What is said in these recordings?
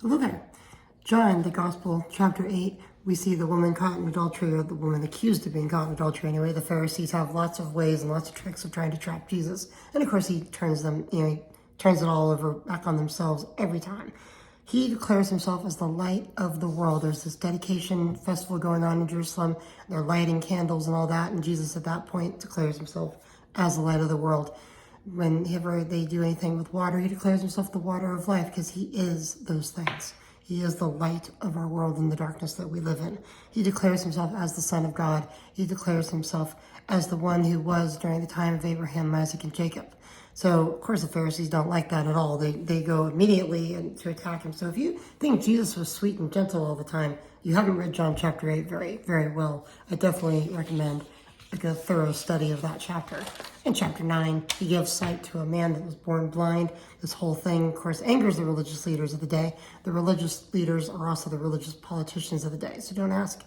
Hello there. John, the Gospel, chapter 8, we see the woman caught in adultery, or the woman accused of being caught in adultery anyway. The Pharisees have lots of ways and lots of tricks of trying to trap Jesus. And of course, he turns he turns it all over back on themselves every time. He declares himself as the light of the world. There's this dedication festival going on in Jerusalem. They're lighting candles and all that. And Jesus at that point declares himself as the light of the world. Whenever they do anything with water, he declares himself the water of life because he is those things. He is the light of our world in the darkness that we live in. He declares himself as the Son of God. He declares himself as the one who was during the time of Abraham, Isaac, and Jacob. So, of course, the Pharisees don't like that at all. They go immediately to attack him. So if you think Jesus was sweet and gentle all the time, you haven't read John chapter 8 very, very well. I definitely recommend a thorough study of that chapter. In chapter 9, he gives sight to a man that was born blind. This whole thing, of course, angers the religious leaders of the day. The religious leaders are also the religious politicians of the day. So don't ask,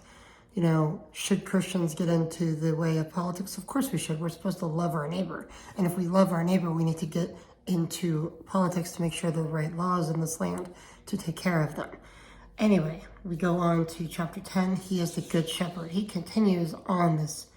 should Christians get into the way of politics? Of course we should. We're supposed to love our neighbor. And if we love our neighbor, we need to get into politics to make sure there are the right laws in this land to take care of them. Anyway, we go on to chapter 10. He is the good shepherd. He continues on this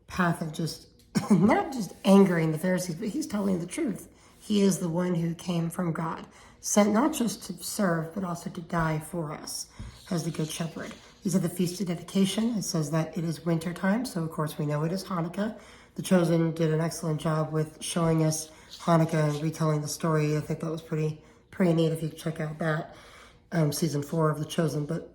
path of just not just angering the Pharisees, but he's telling the truth. He is the one who came from God, sent not just to serve, but also to die for us as the good shepherd. He's at the Feast of Dedication. It says that it is winter time, so of course we know it is Hanukkah. The Chosen did an excellent job with showing us Hanukkah and retelling the story. I think that was pretty neat if you check out that season 4 of The Chosen. But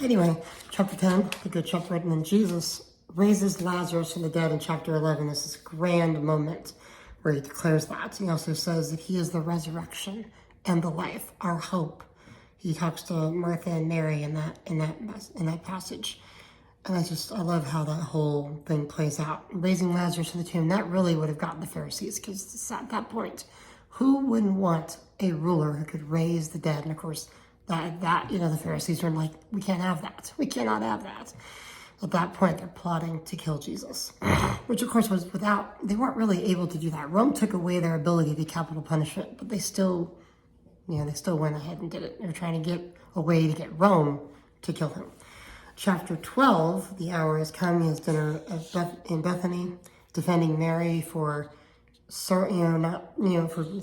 anyway, chapter 10, the good shepherd, and then Jesus raises Lazarus from the dead in chapter 11. This is a grand moment where he declares that. He also says that he is the resurrection and the life, our hope. He talks to Martha and Mary in that passage. And I love how that whole thing plays out. Raising Lazarus from the tomb, that really would have gotten the Pharisees, because at that point, who wouldn't want a ruler who could raise the dead? And of course, the Pharisees were like, we can't have that. We cannot have that. At that point, they're plotting to kill Jesus, which of course they weren't really able to do that. Rome took away their ability to capital punishment, but they still went ahead and did it. They were trying to get a way to get Rome to kill him. Chapter 12, the hour has come. He has dinner in Bethany, defending Mary for for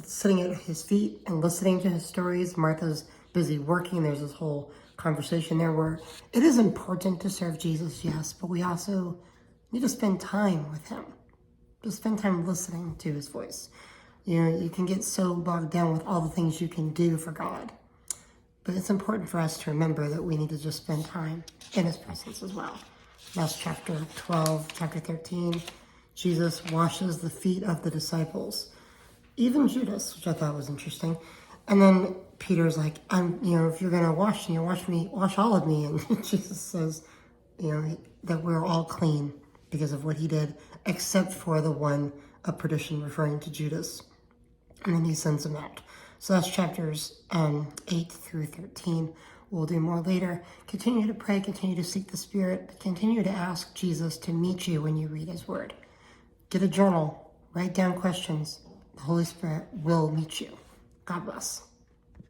sitting at his feet and listening to his stories. Martha's busy working. There's this whole conversation there where it is important to serve Jesus, yes, but we also need to spend time with him, to spend time listening to his voice. You can get so bogged down with all the things you can do for God, but it's important for us to remember that we need to just spend time in his presence as well. That's chapter 12. Chapter 13, Jesus washes the feet of the disciples, even Judas, which I thought was interesting. And then Peter's like, if you're going to wash all of me. And Jesus says, that we're all clean because of what he did, except for the one of perdition, referring to Judas. And then he sends him out. So that's chapters 8 through 13. We'll do more later. Continue to pray, continue to seek the Spirit, but continue to ask Jesus to meet you when you read his word. Get a journal, write down questions. The Holy Spirit will meet you. God bless.